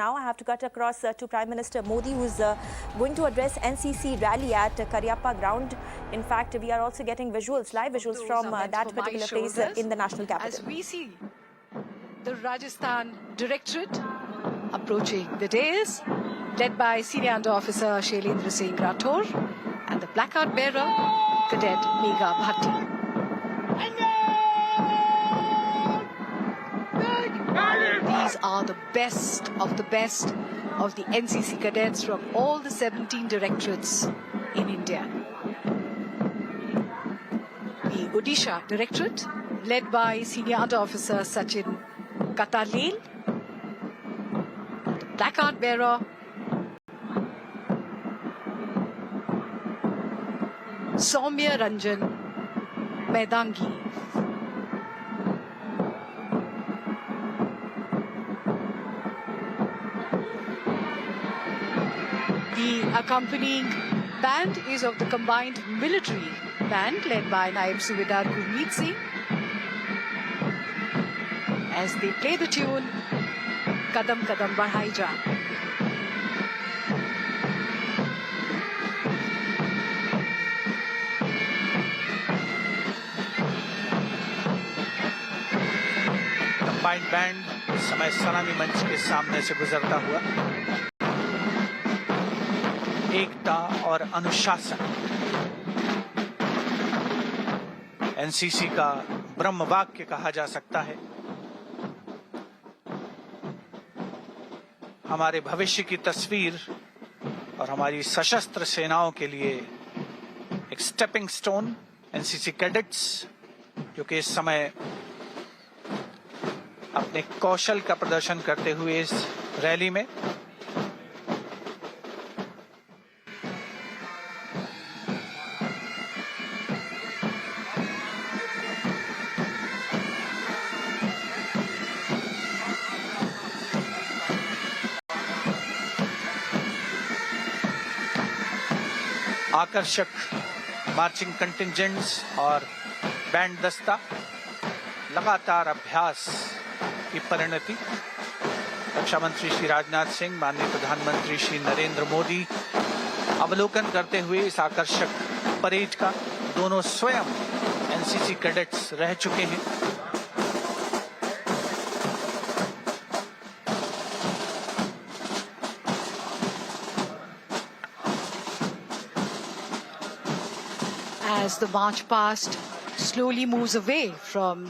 now I have to cut across to Prime Minister Modi, who's going to address NCC rally at Cariappa Ground. In fact, we are also getting visuals, live visuals from that particular place in the national capital. As we see the Rajasthan Directorate approaching the dais, led by Senior Under Officer Singh Rathore and the placard bearer, Cadet Megha Bhatti. These are the best of the NCC cadets from all the 17 directorates in India. The Odisha Directorate, led by Senior Under Officer Sachin Katalil, the placard bearer, Soumya Ranjan Maidangi. The accompanying band is of the combined military band led by Naib Subedar Gurmeet Singh as they play the tune Kadam Kadam Badhai Ja. Combined band समय सलामी मंच के सामने से गुजरता हुआ एकता और अनुशासन एनसीसी का ब्रह्म वाक्य कहा जा सकता है। हमारे भविष्य की तस्वीर और हमारी सशस्त्र सेनाओं के लिए एक स्टेपिंग स्टोन एनसीसी कैडेट्स, जो कि इस समय अपने कौशल का प्रदर्शन करते हुए इस रैली में आकर्षक मार्चिंग कंटिंजेंट्स और बैंड दस्ता, लगातार अभ्यास की परिणति। रक्षा मंत्री श्री राजनाथ सिंह, माननीय प्रधानमंत्री श्री नरेंद्र मोदी अवलोकन करते हुए इस आकर्षक परेड का, दोनों स्वयं एनसीसी कैडेट्स रह चुके हैं। As the march past slowly moves away from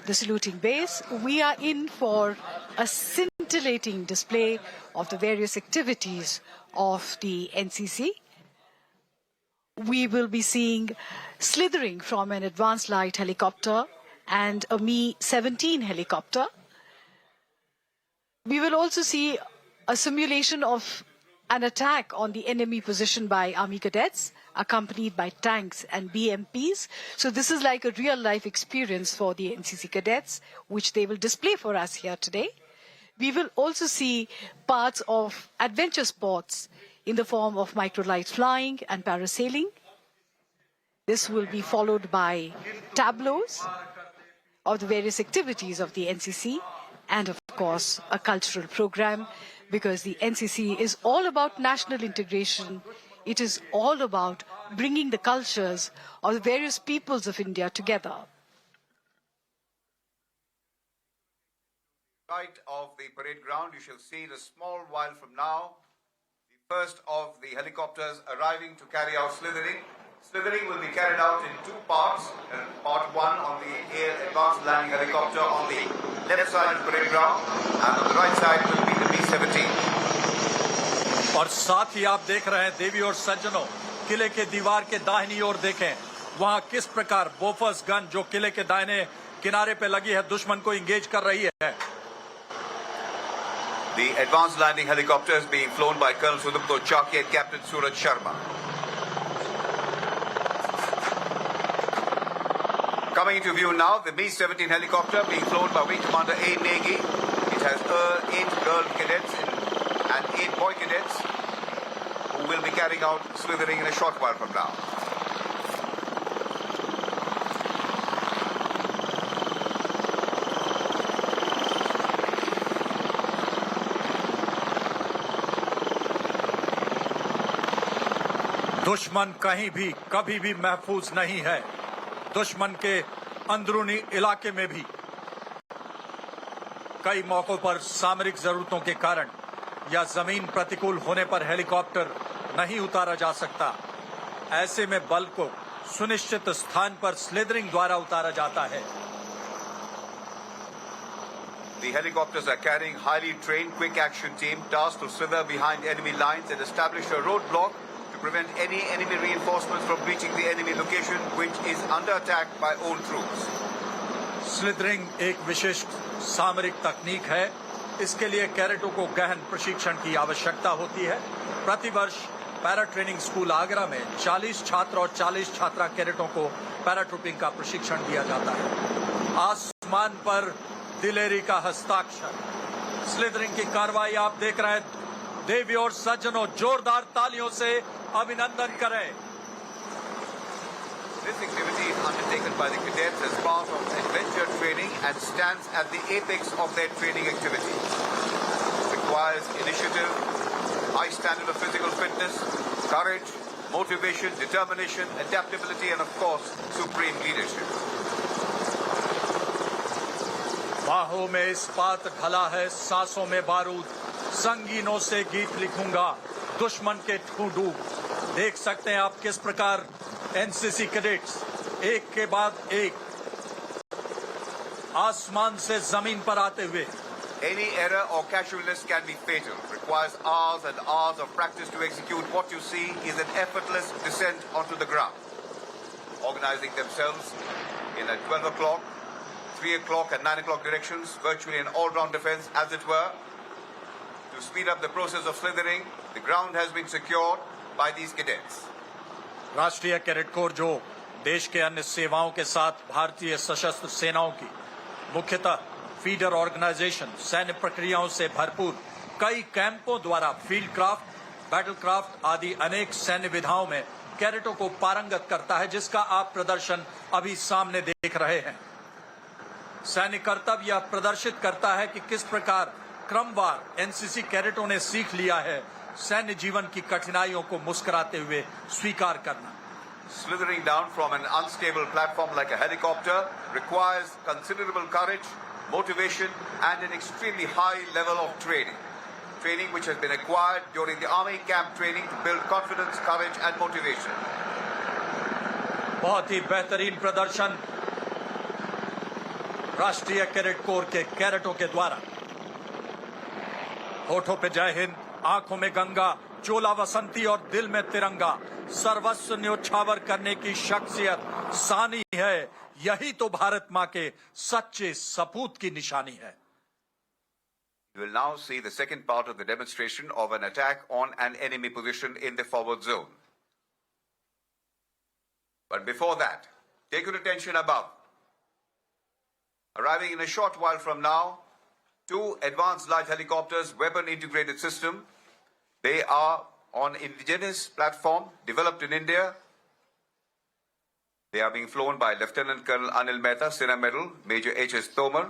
the saluting base, we are in for a scintillating display of the various activities of the NCC. We will be seeing slithering from an advanced light helicopter and a Mi-17 helicopter. We will also see a simulation of an attack on the enemy position by army cadets, accompanied by tanks and BMPs. So this is like a real-life experience for the NCC cadets, which they will display for us here today. We will also see parts of adventure sports in the form of microlight flying and parasailing. This will be followed by tableaus of the various activities of the NCC and, of course, a cultural program, because the NCC is all about national integration. It is all about bringing the cultures of the various peoples of India together. Right of the parade ground, you shall see in a small while from now the first of the helicopters arriving to carry out slithering. Slithering will be carried out in two parts. Part one on the air advanced landing helicopter on the left side of the parade ground, and on the right side will be the B-17. और साथ ही आप देख रहे हैं देवी और सज्जनों, किले के दीवार के दाहिनी ओर देखें, वहां किस प्रकार बोफर्स गन जो किले के दाहिने किनारे पे लगी है दुश्मन को इंगेज कर रही है। The advanced landing helicopter is being flown by Colonel Sudipto Chaki and Captain Suraj Sharma. Coming into view now, the Mi-17 helicopter being flown by Wing Commander A. Negi. It has 8 girl cadets and 8 boy cadets who will be carrying out slithering in a short while from now. दुश्मन कहीं भी कभी भी महफूज नहीं है। दुश्मन के अंदरूनी इलाके में भी कई मौकों पर सामरिक जरूरतों के कारण या जमीन प्रतिकूल होने पर हेलीकॉप्टर नहीं उतारा जा सकता। ऐसे में बल को सुनिश्चित स्थान पर स्लिदरिंग द्वारा उतारा जाता है। The helicopters are carrying highly trained quick action team tasked to slither behind enemy lines and establish a roadblock to prevent any enemy reinforcements from reaching the enemy location, which is under attack by own troops. Slithering एक विशिष्ट सामरिक तकनीक है। इसके लिए कैडेटों को गहन प्रशिक्षण की आवश्यकता होती है। प्रतिवर्ष पैरा ट्रेनिंग स्कूल आगरा में 40 छात्र और 40 छात्रा कैडेटों को पैराट्रूपिंग का प्रशिक्षण दिया जाता है। आसमान पर दिलेरी का हस्ताक्षर। स्लिदरिंग की कार्रवाई आप देख रहे हैं। देवी और सज्जनों, जोरदार तालियों से अभिनंदन करें। This activity is undertaken by the cadets as part of adventure training and stands at the apex of their training activity. It requires initiative, high standard of physical fitness, courage, motivation, determination, adaptability, and of course, supreme leadership. बाहों में इस्पात ढला है, सांसों में बारूद, संगीनों से गीत लिखूंगा, दुश्मन के ठूडूब। देख सकते हैं आप किस प्रकार एनसीसी कैडेट्स एक के बाद एक आसमान से जमीन पर आते हुए। Any error or casualness can be fatal. Requires hours and hours of practice to execute. What you see is an effortless descent onto the ground. Organizing themselves in a 12 o'clock, 3 o'clock and 9 o'clock directions, virtually an all-round defense, as it were. To speed up the process of slithering, the ground has been secured by these cadets. राष्ट्रीय cadet corps जो देश के अन्य सेवाओं के साथ भारतीय सशस्त्र सेनाओं की मुख्यतः फीडर ऑर्गेनाइजेशन सैन्य प्रक्रियाओं से भरपूर कई कैंपों द्वारा फील्ड क्राफ्ट, बैटल क्राफ्ट आदि अनेक सैन्य विधाओं में कैडेटों को पारंगत करता है, जिसका आप प्रदर्शन अभी सामने देख रहे हैं। सैन्य कर्तव्य यह प्रदर्शित करता है कि किस प्रकार क्रमवार एनसीसी कैडेटों ने सीख लिया है सैन्य जीवन की कठिनाइयों को मुस्कुराते हुए स्वीकार करना। Slithering down from an unstable platform like a helicopter requires considerable courage, motivation, and an extremely high level of training. Training which has been acquired during the army camp training to build confidence, courage, and motivation. बहुत ही बेहतरीन प्रदर्शन राष्ट्रीय cadet corps के कैडेटों के द्वारा। होठों पे जय हिंद, आंखों में गंगा, चोला वसंती और दिल में तिरंगा, सर्वस्व न्योछावर करने की शख्सियत सानी है। यही तो भारत मां के सच्चे सपूत की निशानी है। You will now see the second part of the demonstration of an attack on an enemy position in the forward zone. But before that, take your attention above. Arriving in a short while from now, 2 advanced light helicopters, weapon integrated system. They are on indigenous platform developed in India. They are being flown by Lieutenant Colonel Anil Mehta, Sena Medal, Major H.S. Tomar.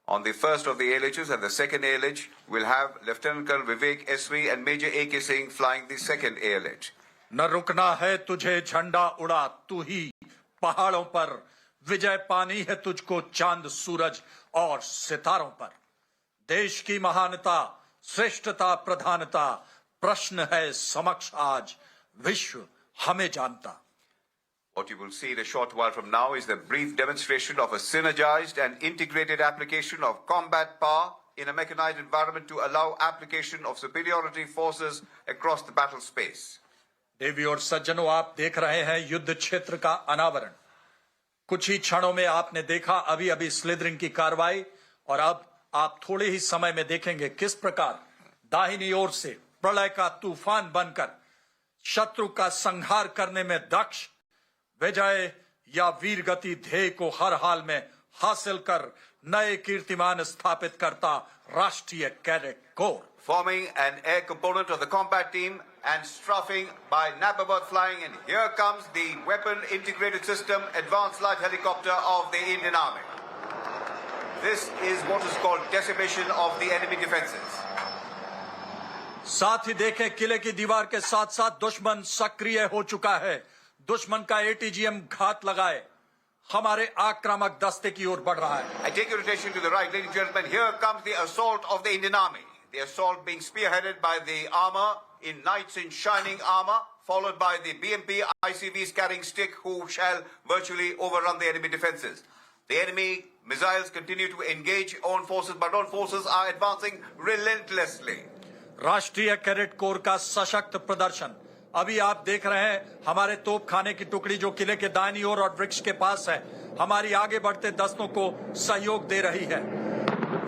On the first of the ALHs and the second ALH, we'll have Lieutenant Colonel Vivek S.V. and Major A.K. Singh flying the second ALH. न रुकना है तुझे झंडा उड़ा, तू ही पहाड़ों पर, विजय पानी है तुझको चांद सूरज और सितारों पर। देश की महानता, श्रेष्ठता, प्रधानता, प्रश्न है समक्ष आज, विश्व हमें जानता। What you will see in a short while from now is the brief demonstration of a synergized and integrated application of combat power in a mechanized environment to allow application of superiority forces across the battle space. देवी और सज्जनों, आप देख रहे हैं युद्ध क्षेत्र का अनावरण। कुछ ही क्षणों में आपने देखा अभी अभी स्लिदरिंग की कार्रवाई, और अब आप थोड़े ही समय में देखेंगे किस प्रकार दाहिनी ओर से प्रलय का तूफान बनकर शत्रु का संहार करने में दक्ष, विजय या वीरगति ध्येय को हर हाल में हासिल कर नए कीर्तिमान स्थापित करता राष्ट्रीय cadet corps. Forming an air component of the combat team and strafing by Napabot flying, and here comes the weapon integrated system advanced light helicopter of the Indian Army. This is what is called decimation of the enemy defenses. साथ ही देखें किले की दीवार के साथ साथ दुश्मन सक्रिय हो चुका है। दुश्मन का ATGM घात लगाए हमारे आक्रामक दस्ते की ओर बढ़ रहा है। I take your attention to the right, ladies and gentlemen. Here comes the assault of the Indian Army. The assault being spearheaded by the armor in knights in shining armor, followed by the BMP ICVs carrying stick, who shall virtually overrun the enemy defenses. The enemy missiles continue to engage own forces, but own forces are advancing relentlessly. राष्ट्रीय cadet corps का सशक्त प्रदर्शन अभी आप देख रहे हैं। हमारे तोपखाने की टुकड़ी जो किले के दाहिनी ओर और वृक्ष के पास है, हमारी आगे बढ़ते दस्तों को सहयोग दे रही है।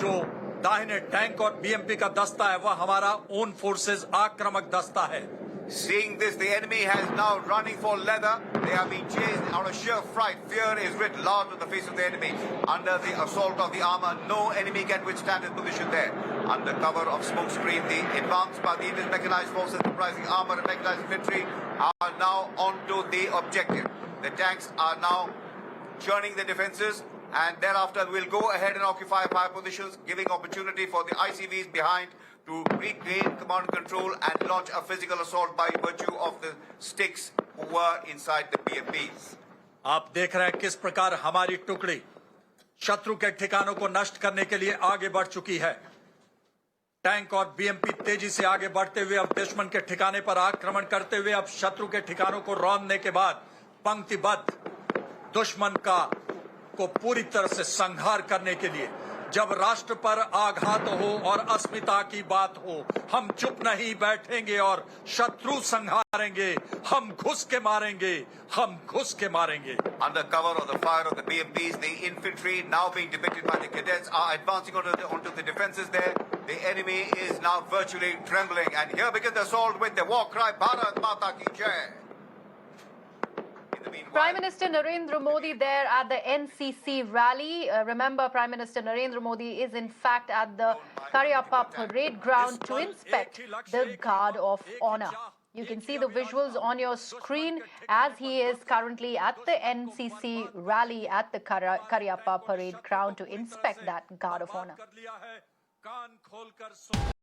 जो दाहिने टैंक और BMP का दस्ता है, वह हमारा ओन फोर्सेस आक्रामक दस्ता है। Seeing this, the enemy has now running for leather. They are being chased out of sheer fright. Fear is writ large on the face of the enemy. Under the assault of the armor, no enemy can withstand his position there. Under cover of smoke screen, the advance by the Indian mechanized forces comprising armor and mechanized infantry are now onto the objective. The tanks are now churning the defenses, and thereafter we'll go ahead and occupy fire positions, giving opportunity for the ICVs behind to regain command and control and launch a physical assault by virtue of the sticks who were inside the BMPs. आप देख रहे हैं किस प्रकार हमारी टुकड़ी शत्रु के ठिकानों को नष्ट करने के लिए आगे बढ़ चुकी है। टैंक और BMP तेजी से आगे बढ़ते हुए अब दुश्मन के ठिकाने पर आक्रमण करते हुए अब शत्रु के ठिकानों को रौंदने के बाद पंक्तिबद्ध दुश्मन को पूरी तरह से संहार करने के लिए जब राष्ट्र पर आघात हो और अस्मिता की बात हो, हम चुप नहीं बैठेंगे और शत्रु संहारेंगे। हम घुस के मारेंगे, हम घुस के मारेंगे। Under cover of the fire of the BMPs, the infantry now being depicted by the cadets are advancing onto the defenses there. The enemy is now virtually trembling, and here begins the assault with the war cry, Bharat Mata Ki Jai. Prime Minister Narendra Modi there at the NCC rally. Remember, Prime Minister Narendra Modi is in fact at the Cariappa Parade Ground to inspect the Guard of Honor. You can see the visuals on your screen as he is currently at the NCC rally at the Cariappa Parade Ground to inspect that Guard of Honor.